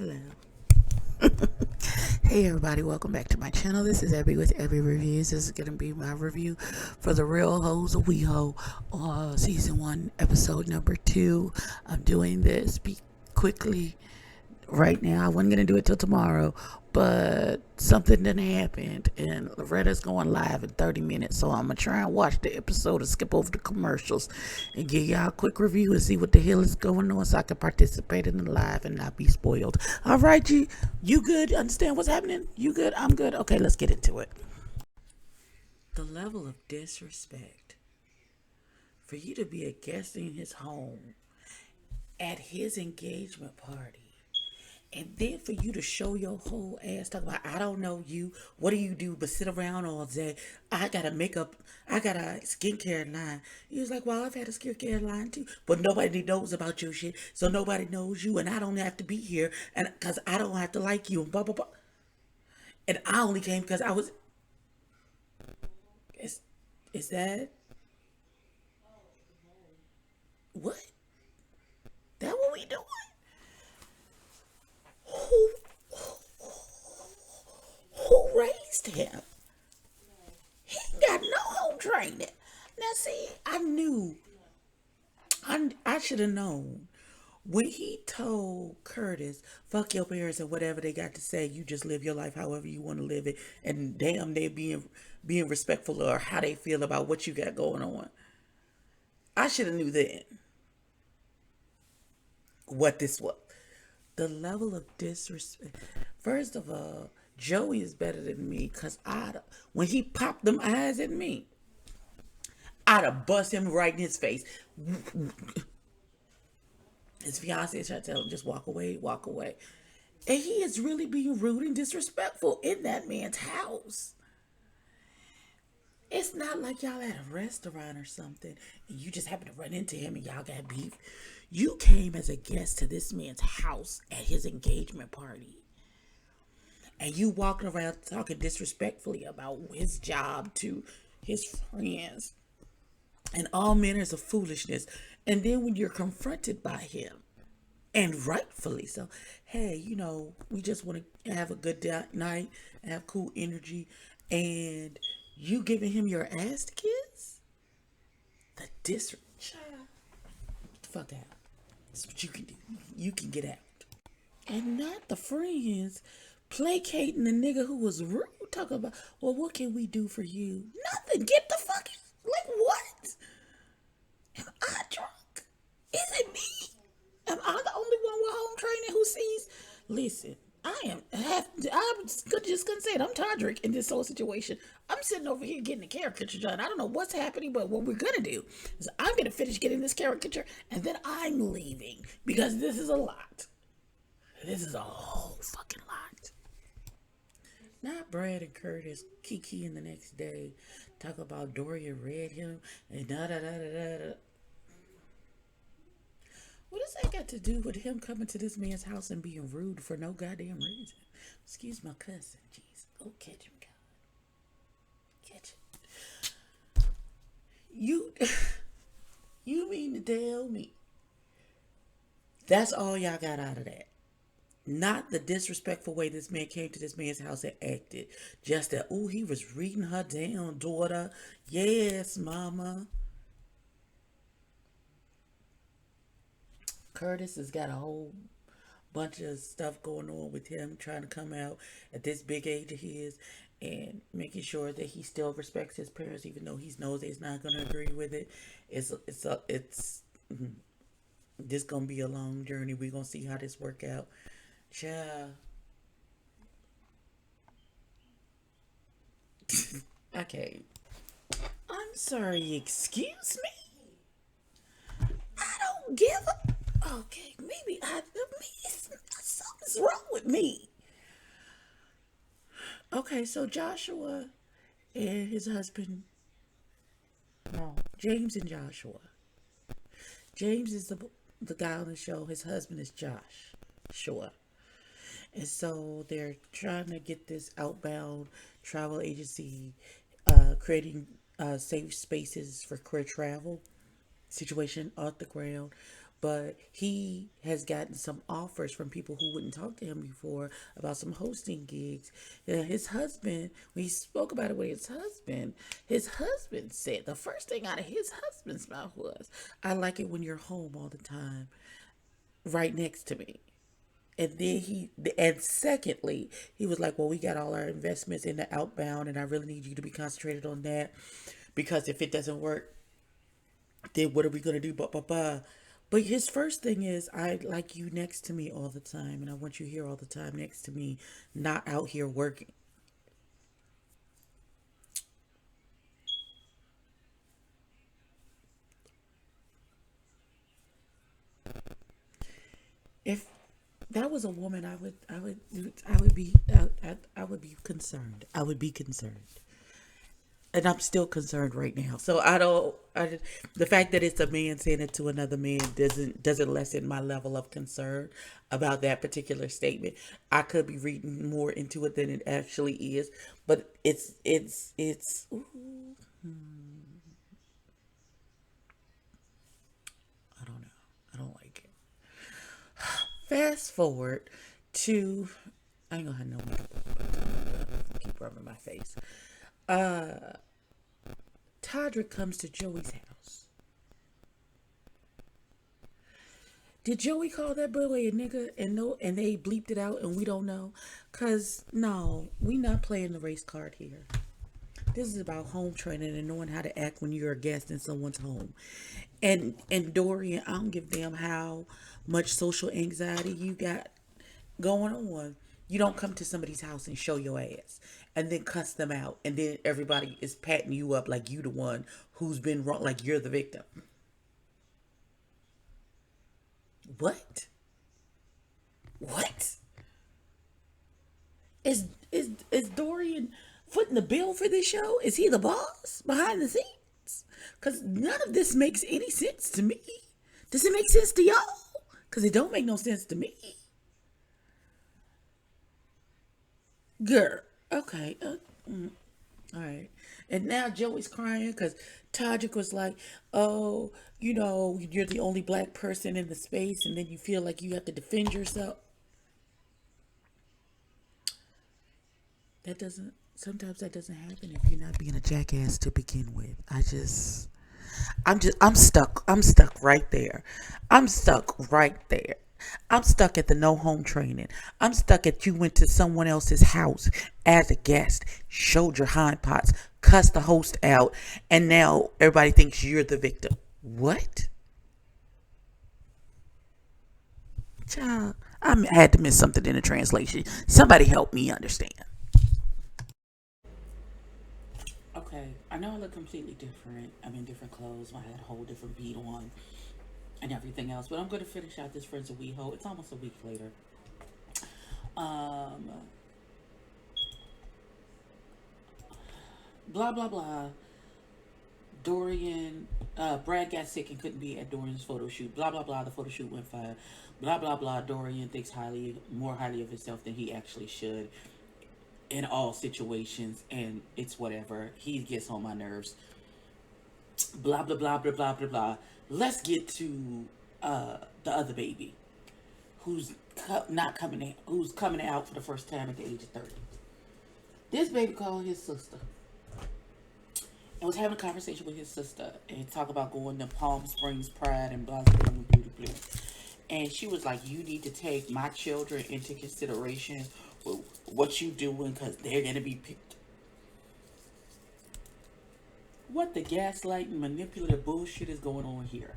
Hello. Hey everybody, welcome back to my channel. This is Abby with Abby Reviews. This is going to be my review for the Real Hoes of WeHo, season 1, episode number 2. I'm doing this quickly right now. I wasn't going to do it till tomorrow, but something didn't happen, and Loretta's going live in 30 minutes, so I'm going to try and watch the episode and skip over the commercials and give y'all a quick review and see what the hell is going on so I can participate in the live and not be spoiled. All right, you good? Understand what's happening? You good? I'm good? Okay, let's get into it. The level of disrespect for you to be a guest in his home at his engagement party. And then for you to show your whole ass, talk about, I don't know you. What do you do but sit around all day? I got a skincare line. He was like, well, I've had a skincare line too. But nobody knows about your shit. So nobody knows you. And I don't have to be here. And because I don't have to like you. And blah, blah, blah. And I only came because I was. Is that. What? That what we doing? Who raised him? He ain't got no home training. Now, see, I should have known when he told Curtis, fuck your parents and whatever they got to say, you just live your life however you want to live it, and damn, they being respectful or how they feel about what you got going on. I should have knew then what this was. The level of disrespect. First of all, Joey is better than me because when he popped them eyes at me, I'd have bust him right in his face. His fiance is trying to tell him, just walk away, walk away. And he is really being rude and disrespectful in that man's house. It's not like y'all at a restaurant or something and you just happen to run into him and y'all got beef. You came as a guest to this man's house at his engagement party. And you walking around talking disrespectfully about his job to his friends and all manners of foolishness. And then when you're confronted by him, and rightfully so, hey, we just want to have a good night, have cool energy, and you giving him your ass to kiss? The disrespect. Fuck out. That's what you can do. You can get out. And not the friends placating the nigga who was rude. Talking about, well, what can we do for you? Nothing. Get the fuck out. Like, what? Am I drunk? Is it me? Am I the only one with home training who sees? Listen, I'm just gonna say it. I'm Todrick in this whole situation. I'm sitting over here getting a caricature done. I don't know what's happening, but what we're gonna do is I'm gonna finish getting this caricature and then I'm leaving because this is a lot. This is a whole fucking lot. Not Brad and Curtis Kiki in the next day talk about Doria read him and da da da da da. What does that got to do with him coming to this man's house and being rude for no goddamn reason? Excuse my cousin, jeez. Go catch him, God. Catch him. You mean to tell me that's all y'all got out of that? Not the disrespectful way this man came to this man's house and acted. Just that, ooh, he was reading her down, daughter. Yes, mama. Curtis has got a whole bunch of stuff going on with him trying to come out at this big age of his and making sure that he still respects his parents even though he knows he's not going to agree with it. It's this going to be a long journey. We're going to see how this work out. Child. Okay. I'm sorry, excuse me? I don't give a... Okay, maybe something's wrong with me. Okay, so Joshua and his husband... No, James and Joshua. James is the guy on the show. His husband is Josh. Sure. And so they're trying to get this outbound travel agency creating safe spaces for career travel situation off the ground. but he has gotten some offers from people who wouldn't talk to him before about some hosting gigs. His husband, when he spoke about it with his husband said the first thing out of his husband's mouth was, "I like it when you're home all the time, right next to me." And then and secondly, he was like, "Well, we got all our investments in the outbound, and I really need you to be concentrated on that because if it doesn't work, then what are we gonna do?" Blah blah blah. But his first thing is, "I like you next to me all the time, and I want you here all the time next to me, not out here working." If that was a woman, I would be concerned. I would be concerned. And I'm still concerned right now. So I don't. The fact that it's a man saying it to another man doesn't lessen my level of concern about that particular statement. I could be reading more into it than it actually is, but it's. Ooh, I don't know. I don't like it. Fast forward to. I ain't gonna have no makeup on, but keep rubbing my face. Todrick comes to Joey's house. Did Joey call that boy a nigga and no, and they bleeped it out and we don't know? Cause no, we not playing the race card here. This is about home training and knowing how to act when you're a guest in someone's home. And Dorian, I don't give a damn how much social anxiety you got going on. You don't come to somebody's house and show your ass and then cuss them out and then everybody is patting you up like you the one who's been wrong, like you're the victim. What? What? Is Dorian footing the bill for this show? Is he the boss behind the scenes? Cause none of this makes any sense to me. Does it make sense to y'all? Cause it don't make no sense to me. Girl. Okay. All right. And now Joey's crying because Tajik was like, "Oh, you're the only black person in the space, and then you feel like you have to defend yourself." That doesn't. Sometimes that doesn't happen if you're not being a jackass to begin with. I'm stuck. I'm stuck right there. I'm stuck right there. I'm stuck at the no home training. I'm stuck at you went to someone else's house as a guest, showed your hind parts, cussed the host out, and now everybody thinks you're the victim. What? Child, I had to miss something in the translation. Somebody help me understand. Okay, I know I look completely different. I'm in different clothes. I had a whole different beat on and everything else. But I'm going to finish out this Friends of WeHo. It's almost a week later. Um, blah, blah, blah. Dorian, Brad got sick and couldn't be at Dorian's photo shoot. Blah, blah, blah. The photo shoot went fire. Blah, blah, blah. Dorian thinks more highly of himself than he actually should in all situations. And it's whatever. He gets on my nerves. Blah, blah, blah, blah, blah, blah, blah. Let's get to the other baby who's not coming in, who's coming out for the first time at the age of 30. This baby called his sister and was having a conversation with his sister and talk about going to Palm Springs Pride and blah blah blah blah blah. And she was like, "You need to take my children into consideration with what you doing because they're gonna be picked." What the gaslighting, manipulative bullshit is going on here?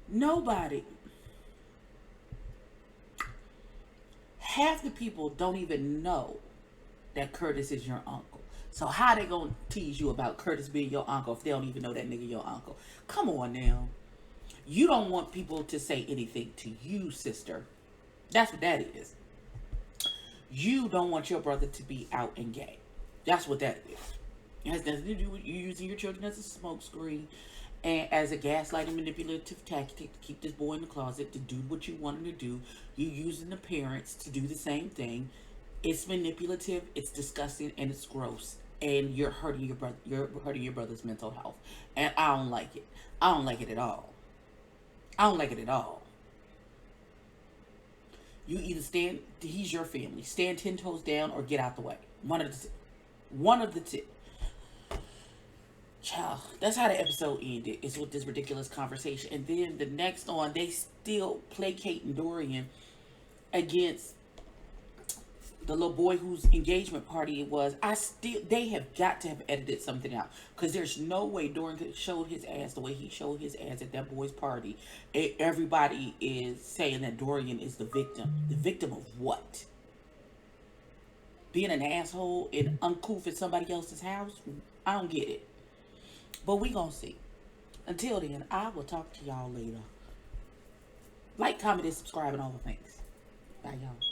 Nobody, half the people don't even know that Curtis is your uncle. So how they gonna tease you about Curtis being your uncle if they don't even know that nigga your uncle? Come on now. You don't want people to say anything to you, sister. That's what that is. You don't want your brother to be out and gay. That's what that is. It has nothing to do with you using your children as a smokescreen and as a gaslighting manipulative tactic to keep this boy in the closet to do what you want him to do. You using the parents to do the same thing. It's manipulative, it's disgusting, and it's gross. And you're hurting your brother. You're hurting your brother's mental health, and I don't like it. I don't like it at all. I don't like it at all. You either stand, he's your family, stand 10 toes down or get out the way. One of the two. Child, that's how the episode ended. It's with this ridiculous conversation. And then the next on, they still placating Dorian against the little boy whose engagement party it was. They have got to have edited something out, because there's no way Dorian could showed his ass the way he showed his ass at that boy's party. Everybody is saying that Dorian is the victim. The victim of what? Being an asshole and uncouth at somebody else's house? I don't get it. But we gonna see. Until then, I will talk to y'all later. Like, comment, and subscribe, and all the things. Bye, y'all.